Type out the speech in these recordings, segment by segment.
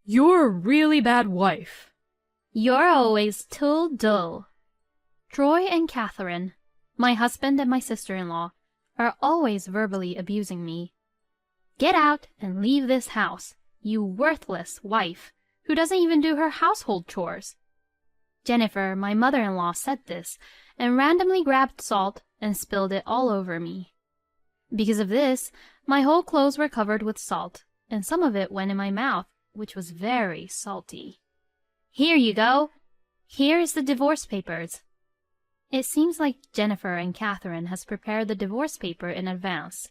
You're a really bad wife. You're always too dull. Troy and Catherine, my husband and my sister-in-law, are always verbally abusing me. Get out and leave this house, you worthless wife who doesn't even do her household chores. Jennifer, my mother-in-law, said this and randomly grabbed salt and spilled it all over me. Because of this, my whole clothes were covered with salt, and some of it went in my mouth, which was very salty. Here you go. Here is the divorce papers. It seems like Jennifer and Catherine has prepared the divorce paper in advance.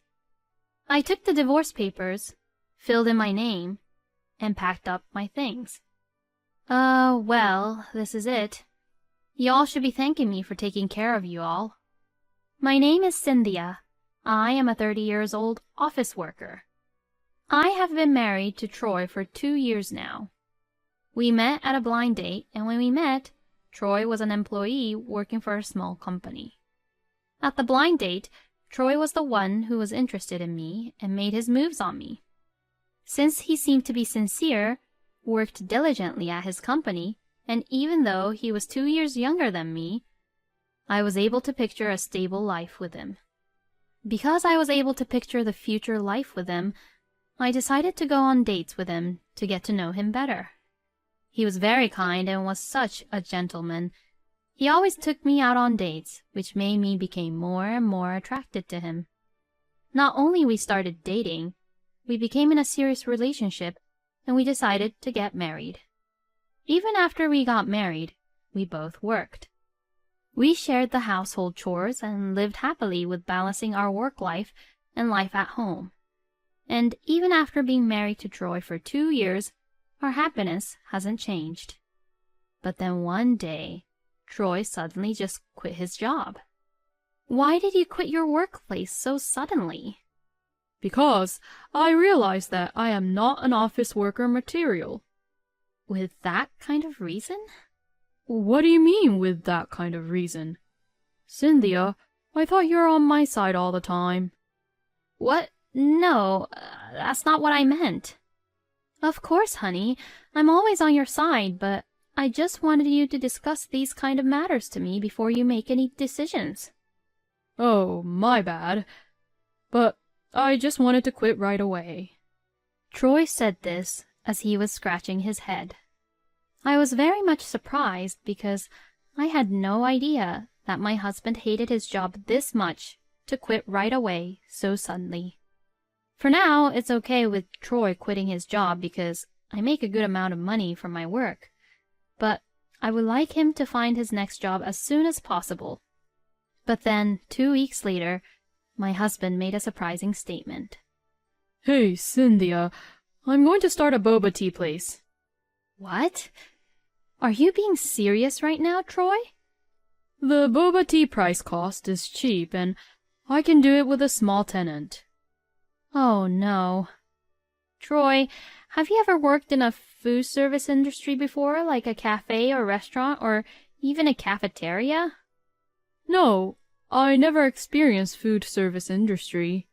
I took the divorce papers, filled in my name, and packed up my things. Well, this is it. Y'all should be thanking me for taking care of you all. My name is Cynthia. I am a 30-year-old office worker. I have been married to Troy for 2 years now. We met at a blind date, and when we met, Troy was an employee working for a small company. At the blind date, Troy was the one who was interested in me and made his moves on me. Since he seemed to be sincere, worked diligently at his company, and even though he was 2 years younger than me, I was able to picture a stable life with him. Because I was able to picture the future life with him, I decided to go on dates with him to get to know him better. He was very kind and was such a gentleman. He always took me out on dates, which made me become more and more attracted to him. Not only we started dating, we became in a serious relationship, and we decided to get married. Even after we got married, we both worked. We shared the household chores and lived happily with balancing our work life and life at home. And even after being married to Troy for 2 years, our happiness hasn't changed. But then one day, Troy suddenly just quit his job. Why did you quit your workplace so suddenly? Because I realized that I am not an office worker material. With that kind of reason? What do you mean with that kind of reason? Cynthia, I thought you were on my side all the time. What? No, that's not what I meant. Of course, honey, I'm always on your side, but I just wanted you to discuss these kind of matters to me before you make any decisions. Oh, my bad. But I just wanted to quit right away. Troy said this as he was scratching his head. I was very much surprised because I had no idea that my husband hated his job this much to quit right away so suddenly. For now, it's okay with Troy quitting his job because I make a good amount of money from my work. But I would like him to find his next job as soon as possible. But then, 2 weeks later, my husband made a surprising statement. Hey, Cynthia, I'm going to start a boba tea place. What? Are you being serious right now, Troy? The boba tea price cost is cheap, and I can do it with a small tenant. Oh, no. Troy, have you ever worked in a food service industry before, like a cafe or restaurant, or even a cafeteria? No, I never experienced food service industry.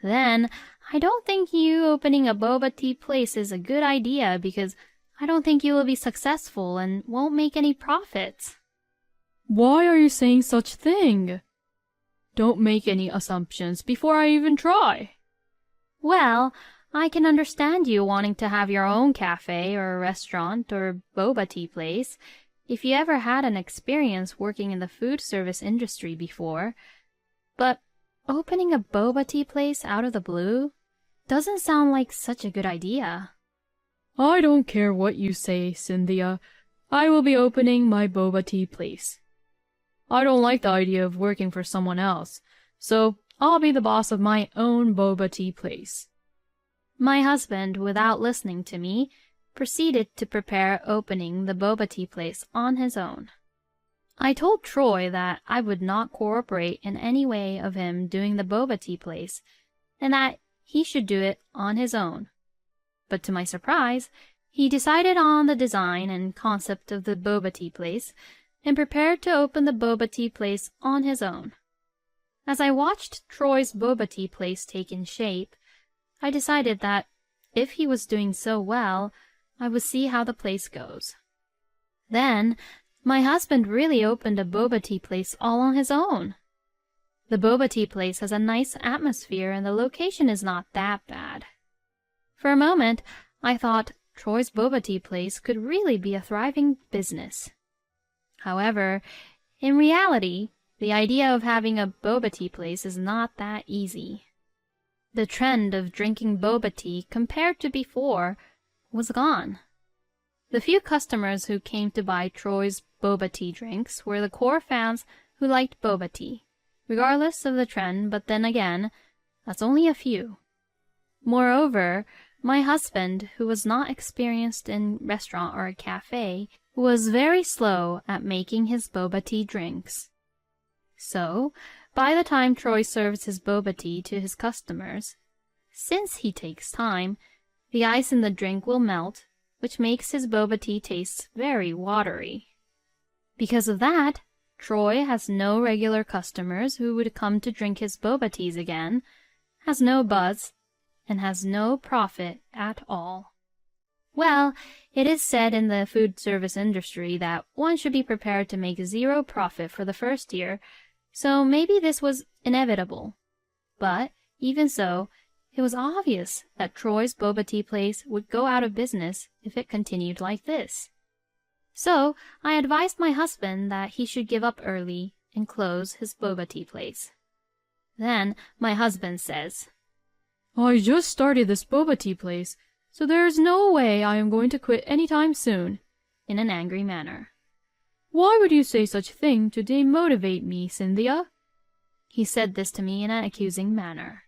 Then, I don't think you opening a boba tea place is a good idea because I don't think you will be successful and won't make any profits. Why are you saying such thing? Don't make any assumptions before I even try. Well, I can understand you wanting to have your own cafe or restaurant or boba tea place if you ever had an experience working in the food service industry before. But opening a boba tea place out of the blue doesn't sound like such a good idea. I don't care what you say, Cynthia. I will be opening my boba tea place. I don't like the idea of working for someone else, so I'll be the boss of my own boba tea place. My husband, without listening to me, proceeded to prepare opening the boba tea place on his own. I told Troy that I would not cooperate in any way of him doing the boba tea place, and that he should do it on his own. But to my surprise, he decided on the design and concept of the boba tea place, and prepared to open the boba tea place on his own. As I watched Troy's boba tea place take in shape, I decided that, if he was doing so well, I would see how the place goes. Then, my husband really opened a boba tea place all on his own. The boba tea place has a nice atmosphere and the location is not that bad. For a moment, I thought Troy's boba tea place could really be a thriving business. However, in reality, the idea of having a boba tea place is not that easy. The trend of drinking boba tea compared to before was gone. The few customers who came to buy Troy's boba tea drinks were the core fans who liked boba tea, regardless of the trend, but then again, that's only a few. Moreover, my husband, who was not experienced in restaurant or a cafe, was very slow at making his boba tea drinks. So, by the time Troy serves his boba tea to his customers, since he takes time, the ice in the drink will melt, which makes his boba tea taste very watery. Because of that, Troy has no regular customers who would come to drink his boba teas again, has no buzz, and has no profit at all. Well, it is said in the food service industry that one should be prepared to make zero profit for the first year, so maybe this was inevitable. But, even so, it was obvious that Troy's boba tea place would go out of business if it continued like this. So, I advised my husband that he should give up early and close his boba tea place. Then my husband says, I just started this boba tea place, so there's no way I am going to quit anytime soon, in an angry manner. Why would you say such a thing to demotivate me, Cynthia? He said this to me in an accusing manner.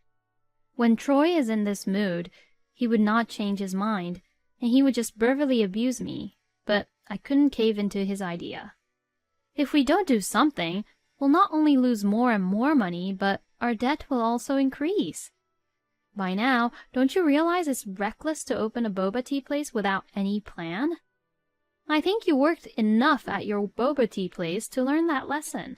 When Troy is in this mood, he would not change his mind, and he would just verbally abuse me, but I couldn't cave into his idea. If we don't do something, we'll not only lose more and more money, but our debt will also increase. By now, don't you realize it's reckless to open a boba tea place without any plan? I think you worked enough at your boba tea place to learn that lesson.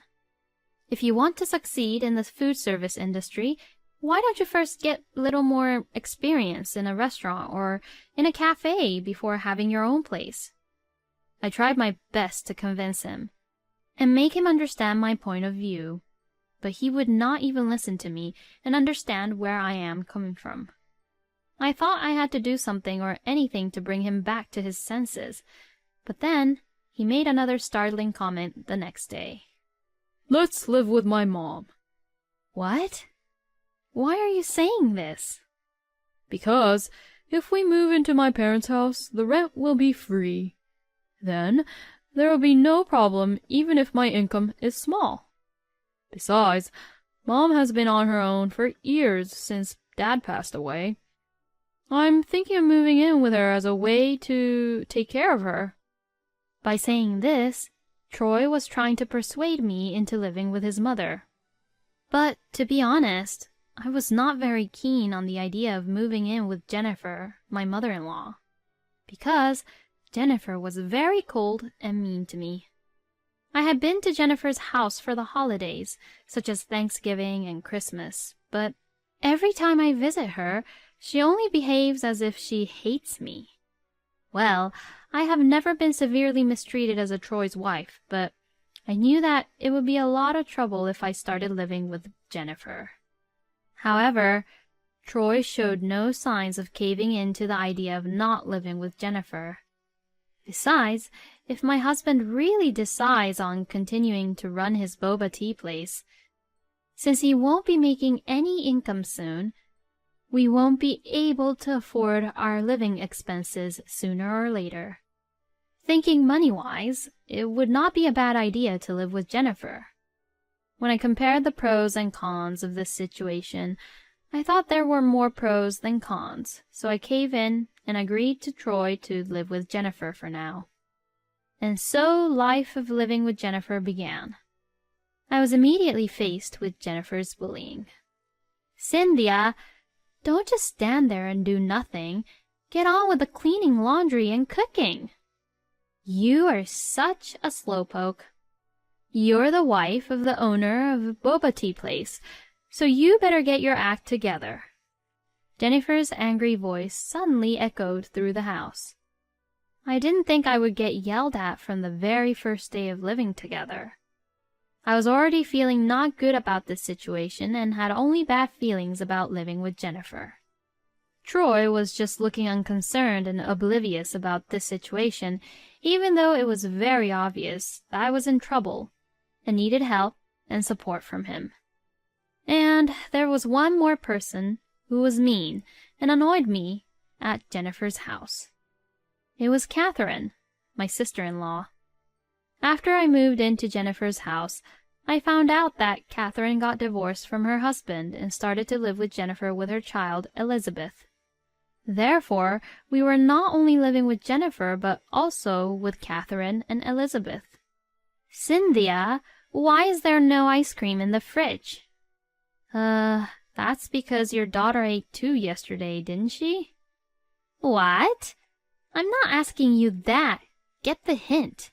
If you want to succeed in the food service industry, why don't you first get a little more experience in a restaurant or in a cafe before having your own place? I tried my best to convince him and make him understand my point of view, but he would not even listen to me and understand where I am coming from. I thought I had to do something or anything to bring him back to his senses, but then he made another startling comment the next day. Let's live with my mom. What? Why are you saying this? Because if we move into my parents' house, the rent will be free. Then there will be no problem even if my income is small. Besides, Mom has been on her own for years since Dad passed away. I'm thinking of moving in with her as a way to take care of her. By saying this, Troy was trying to persuade me into living with his mother. But, to be honest, I was not very keen on the idea of moving in with Jennifer, my mother-in-law, because Jennifer was very cold and mean to me. I had been to Jennifer's house for the holidays, such as Thanksgiving and Christmas, but every time I visit her, she only behaves as if she hates me. Well, I have never been severely mistreated as a Troy's wife, but I knew that it would be a lot of trouble if I started living with Jennifer. However, Troy showed no signs of caving in to the idea of not living with Jennifer. Besides, if my husband really decides on continuing to run his boba tea place, since he won't be making any income soon, we won't be able to afford our living expenses sooner or later. Thinking money-wise, it would not be a bad idea to live with Jennifer. When I compared the pros and cons of this situation, I thought there were more pros than cons, so I caved in and agreed to Troy to live with Jennifer for now. And so life of living with Jennifer began. I was immediately faced with Jennifer's bullying. "Cynthia, don't just stand there and do nothing. Get on with the cleaning, laundry, and cooking. You are such a slowpoke. You're the wife of the owner of a boba tea place, so you better get your act together." Jennifer's angry voice suddenly echoed through the house. I didn't think I would get yelled at from the very first day of living together. I was already feeling not good about this situation and had only bad feelings about living with Jennifer. Troy was just looking unconcerned and oblivious about this situation, even though it was very obvious that I was in trouble and needed help and support from him. And there was one more person who was mean and annoyed me at Jennifer's house. It was Catherine, my sister-in-law. After I moved into Jennifer's house, I found out that Catherine got divorced from her husband and started to live with Jennifer with her child, Elizabeth. Therefore, we were not only living with Jennifer, but also with Catherine and Elizabeth. Cynthia, why is there no ice cream in the fridge? That's because your daughter ate 2 yesterday, didn't she? What? I'm not asking you that. Get the hint.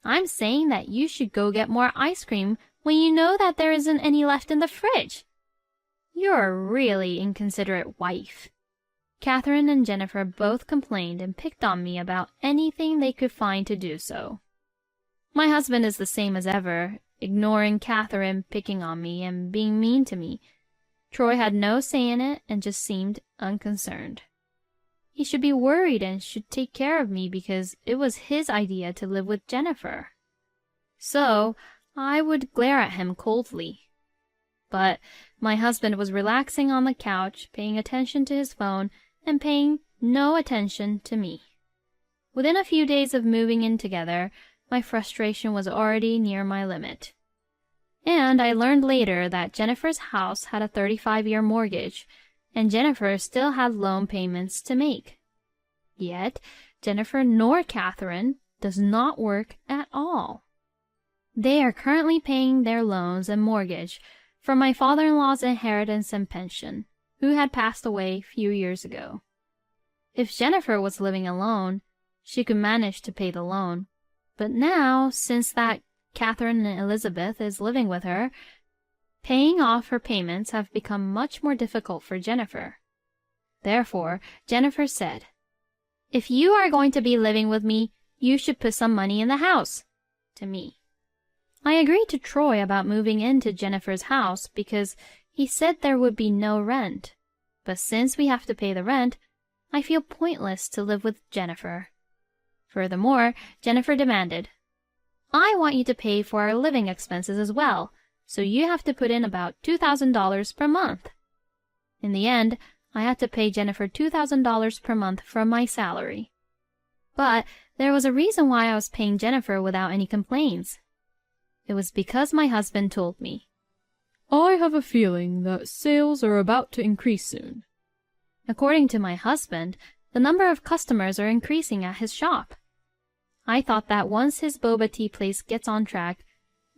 I'm saying that you should go get more ice cream when you know that there isn't any left in the fridge. You're a really inconsiderate wife. Catherine and Jennifer both complained and picked on me about anything they could find to do so. My husband is the same as ever, ignoring Catherine picking on me and being mean to me. Troy had no say in it and just seemed unconcerned. He should be worried and should take care of me because it was his idea to live with Jennifer. So I would glare at him coldly. But my husband was relaxing on the couch, paying attention to his phone and paying no attention to me. Within a few days of moving in together, my frustration was already near my limit. And I learned later that Jennifer's house had a 35-year mortgage, and Jennifer still had loan payments to make. Yet, Jennifer nor Catherine does not work at all. They are currently paying their loans and mortgage from my father-in-law's inheritance and pension, who had passed away a few years ago. If Jennifer was living alone, she could manage to pay the loan. But now, since that Catherine and Elizabeth is living with her, paying off her payments have become much more difficult for Jennifer. Therefore, Jennifer said, "If you are going to be living with me, you should put some money in the house," to me. I agreed to Troy about moving into Jennifer's house because he said there would be no rent. But since we have to pay the rent, I feel pointless to live with Jennifer. Furthermore, Jennifer demanded, "I want you to pay for our living expenses as well, so you have to put in about $2,000 per month." In the end, I had to pay Jennifer $2,000 per month from my salary. But there was a reason why I was paying Jennifer without any complaints. It was because my husband told me, "I have a feeling that sales are about to increase soon." According to my husband, the number of customers are increasing at his shop. I thought that once his boba tea place gets on track,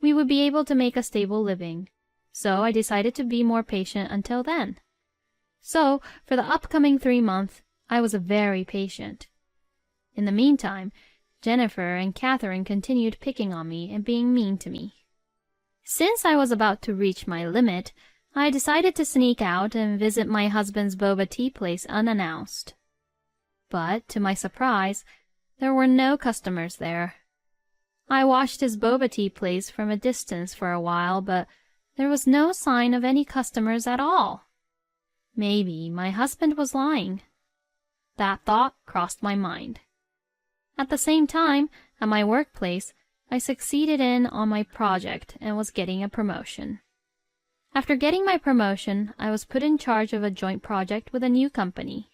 we would be able to make a stable living, so I decided to be more patient until then. So, for the upcoming 3 months, I was very patient. In the meantime, Jennifer and Catherine continued picking on me and being mean to me. Since I was about to reach my limit, I decided to sneak out and visit my husband's boba tea place unannounced. But, to my surprise, there were no customers there. I watched his boba tea place from a distance for a while, but there was no sign of any customers at all. Maybe my husband was lying. That thought crossed my mind. At the same time, at my workplace, I succeeded on my project and was getting a promotion. After getting my promotion, I was put in charge of a joint project with a new company.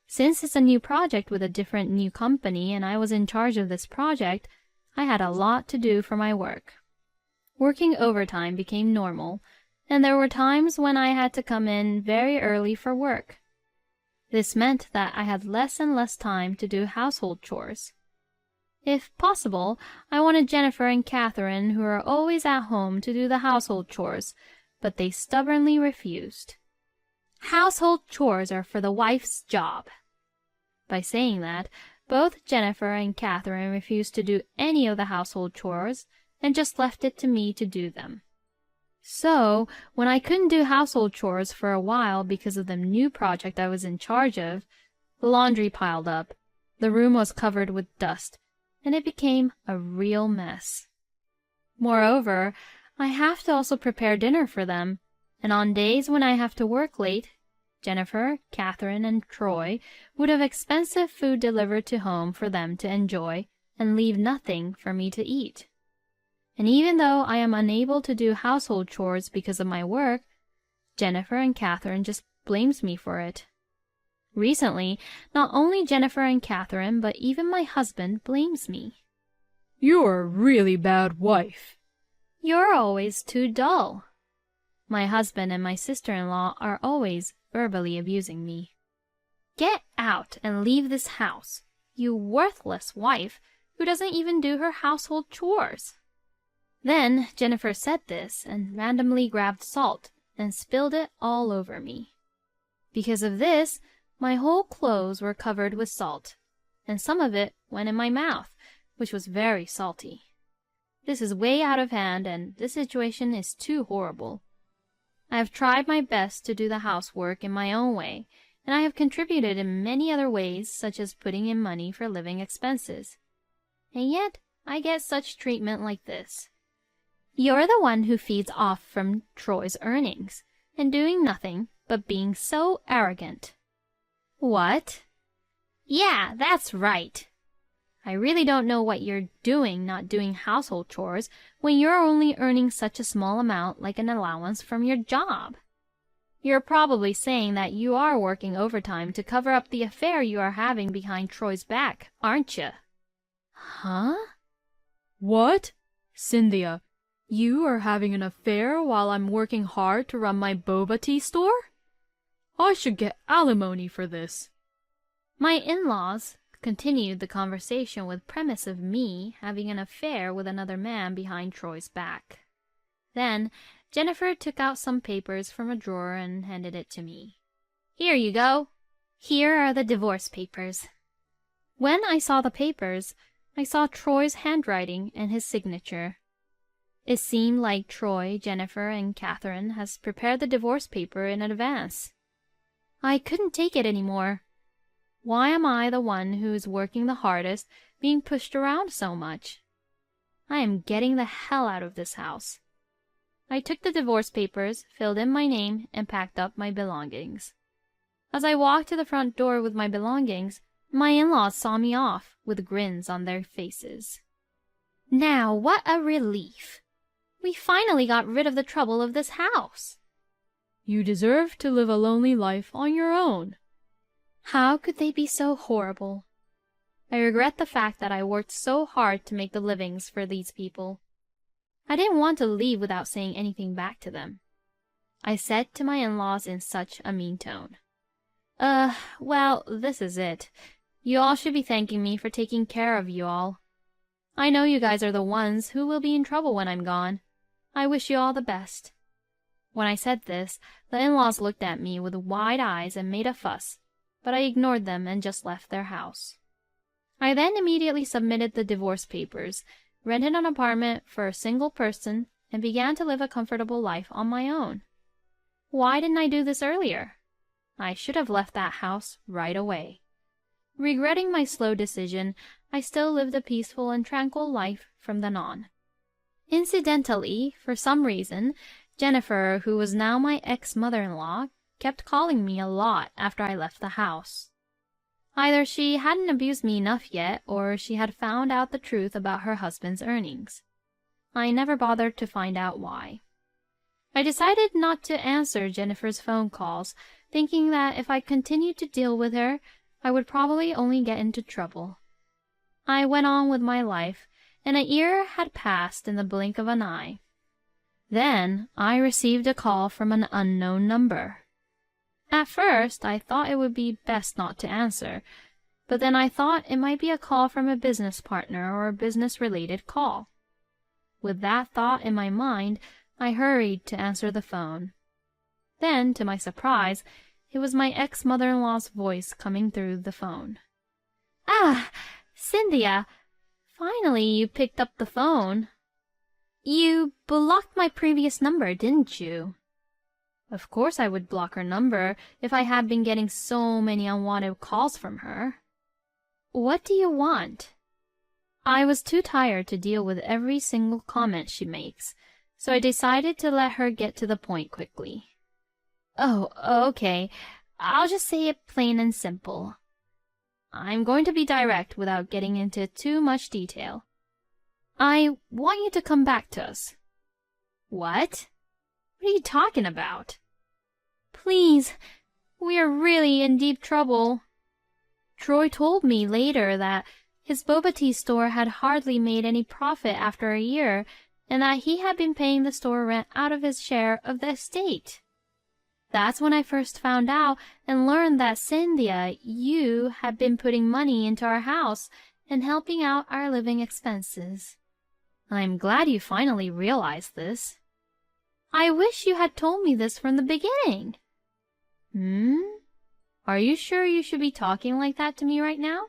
Since it's a new project with a different new company and I was in charge of this project, I had a lot to do for my work. Working overtime became normal, and there were times when I had to come in very early for work. This meant that I had less and less time to do household chores. If possible, I wanted Jennifer and Catherine, who are always at home, to do the household chores, but they stubbornly refused. Household chores are for the wife's job. By saying that, both Jennifer and Catherine refused to do any of the household chores and just left it to me to do them. So, when I couldn't do household chores for a while because of the new project I was in charge of, the laundry piled up, The room was covered with dust, and it became a real mess. Moreover, I have to also prepare dinner for them, and on days when I have to work late, Jennifer, Catherine, and Troy would have expensive food delivered to home for them to enjoy and leave nothing for me to eat. And even though I am unable to do household chores because of my work, Jennifer and Catherine just blames me for it. Recently, not only Jennifer and Catherine, but even my husband blames me. You're a really bad wife. You're always too dull. My husband and my sister-in-law are always verbally abusing me. Get out and leave this house, you worthless wife who doesn't even do her household chores. Then Jennifer said this and randomly grabbed salt and spilled it all over me. Because of this, my whole clothes were covered with salt, and some of it went in my mouth, which was very salty. This is way out of hand, and this situation is too horrible. I have tried my best to do the housework in my own way, and I have contributed in many other ways, such as putting in money for living expenses. And yet, I get such treatment like this. You're the one who feeds off from Troy's earnings, and doing nothing but being so arrogant. What? Yeah, that's right. I really don't know what you're doing not doing household chores when you're only earning such a small amount like an allowance from your job. You're probably saying that you are working overtime to cover up the affair you are having behind Troy's back, aren't you? Huh? What? Cynthia, you are having an affair while I'm working hard to run my boba tea store? I should get alimony for this. My in-laws continued the conversation with premise of me having an affair with another man behind Troy's back. Then Jennifer took out some papers from a drawer and handed it to me. Here you go. Here are the divorce papers. When I saw the papers, I saw Troy's handwriting and his signature. It seemed like Troy, Jennifer, and Catherine has prepared the divorce paper in advance. I couldn't take it anymore. Why am I the one who is working the hardest, being pushed around so much? I am getting the hell out of this house. I took the divorce papers, filled in my name, and packed up my belongings. As I walked to the front door with my belongings, my in-laws saw me off with grins on their faces. Now, what a relief! We finally got rid of the trouble of this house. You deserve to live a lonely life on your own. How could they be so horrible? I regret the fact that I worked so hard to make the livings for these people. I didn't want to leave without saying anything back to them. I said to my in-laws in such a mean tone. Well, this is it. You all should be thanking me for taking care of you all. I know you guys are the ones who will be in trouble when I'm gone. I wish you all the best. When I said this, the in-laws looked at me with wide eyes and made a fuss, but I ignored them and just left their house. I then immediately submitted the divorce papers, rented an apartment for a single person, and began to live a comfortable life on my own. Why didn't I do this earlier? I should have left that house right away. Regretting my slow decision, I still lived a peaceful and tranquil life from then on. Incidentally, for some reason, Jennifer, who was now my ex-mother-in-law, kept calling me a lot after I left the house. Either she hadn't abused me enough yet, or she had found out the truth about her husband's earnings. I never bothered to find out why. I decided not to answer Jennifer's phone calls, thinking that if I continued to deal with her, I would probably only get into trouble. I went on with my life, and a year had passed in the blink of an eye. Then I received a call from an unknown number. At first, I thought it would be best not to answer, but then I thought it might be a call from a business partner or a business-related call. With that thought in my mind, I hurried to answer the phone. Then, to my surprise, it was my ex-mother-in-law's voice coming through the phone. Ah, Cynthia! Finally you picked up the phone. You blocked my previous number, didn't you? Of course I would block her number if I had been getting so many unwanted calls from her. What do you want? I was too tired to deal with every single comment she makes, so I decided to let her get to the point quickly. Oh, okay. I'll just say it plain and simple. I'm going to be direct without getting into too much detail. I want you to come back to us. What? What are you talking about? Please, we are really in deep trouble. Troy told me later that his boba tea store had hardly made any profit after a year, and that he had been paying the store rent out of his share of the estate. That's when I first found out and learned that Cynthia, you had been putting money into our house and helping out our living expenses. I'm glad you finally realized this. I wish you had told me this from the beginning. Are you sure you should be talking like that to me right now?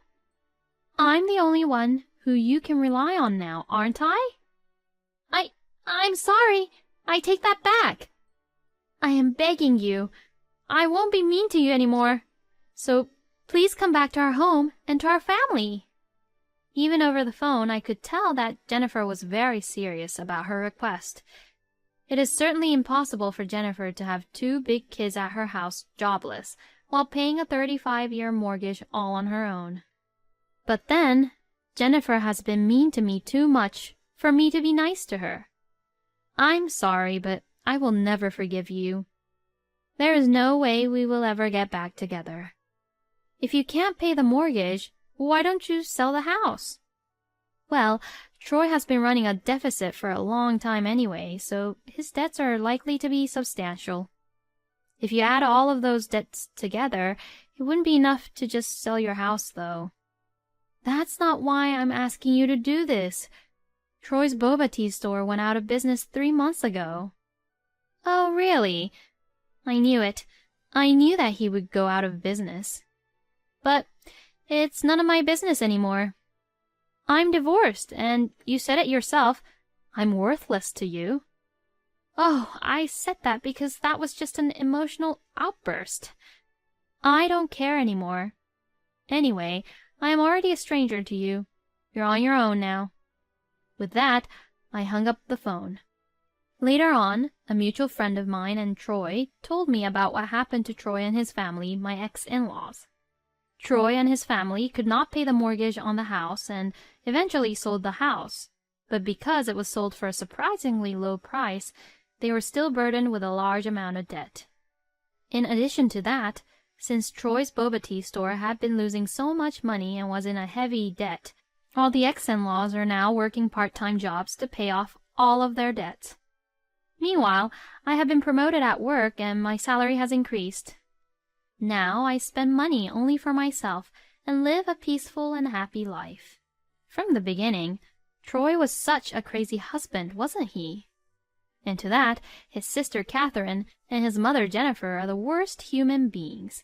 I'm the only one who you can rely on now, aren't I? I'm sorry. I take that back. I am begging you. I won't be mean to you anymore. So please come back to our home and to our family. Even over the phone, I could tell that Jennifer was very serious about her request. It is certainly impossible for Jennifer to have 2 big kids at her house jobless, while paying a 35-year mortgage all on her own. But then, Jennifer has been mean to me too much for me to be nice to her. I'm sorry, but I will never forgive you. There is no way we will ever get back together. If you can't pay the mortgage, why don't you sell the house? Well, Troy has been running a deficit for a long time anyway, so his debts are likely to be substantial. If you add all of those debts together, it wouldn't be enough to just sell your house, though. That's not why I'm asking you to do this. Troy's boba tea store went out of business 3 months ago. Oh, really? I knew it. I knew that he would go out of business. But it's none of my business anymore. I'm divorced, and you said it yourself. I'm worthless to you. Oh, I said that because that was just an emotional outburst. I don't care anymore. Anyway, I am already a stranger to you. You're on your own now. With that, I hung up the phone. Later on, a mutual friend of mine and Troy told me about what happened to Troy and his family, my ex-in-laws. Troy and his family could not pay the mortgage on the house and eventually sold the house, but because it was sold for a surprisingly low price, they were still burdened with a large amount of debt. In addition to that, since Troy's boba tea store had been losing so much money and was in a heavy debt, all the ex-in-laws are now working part-time jobs to pay off all of their debts. Meanwhile, I have been promoted at work and my salary has increased. Now I spend money only for myself and live a peaceful and happy life. From the beginning, Troy was such a crazy husband, wasn't he? And to that, his sister Catherine and his mother Jennifer are the worst human beings.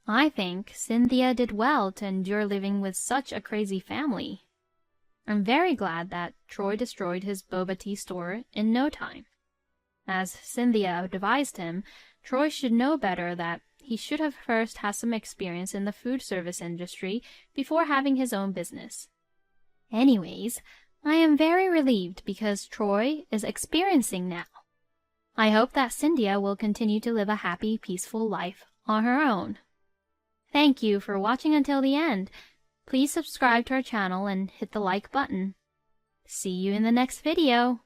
I think Cynthia did well to endure living with such a crazy family. I'm very glad that Troy destroyed his boba tea store in no time. As Cynthia advised him, Troy should know better that he should have first had some experience in the food service industry before having his own business. Anyways, I am very relieved because Troy is experiencing now. I hope that Cynthia will continue to live a happy, peaceful life on her own. Thank you for watching until the end. Please subscribe to our channel and hit the like button. See you in the next video.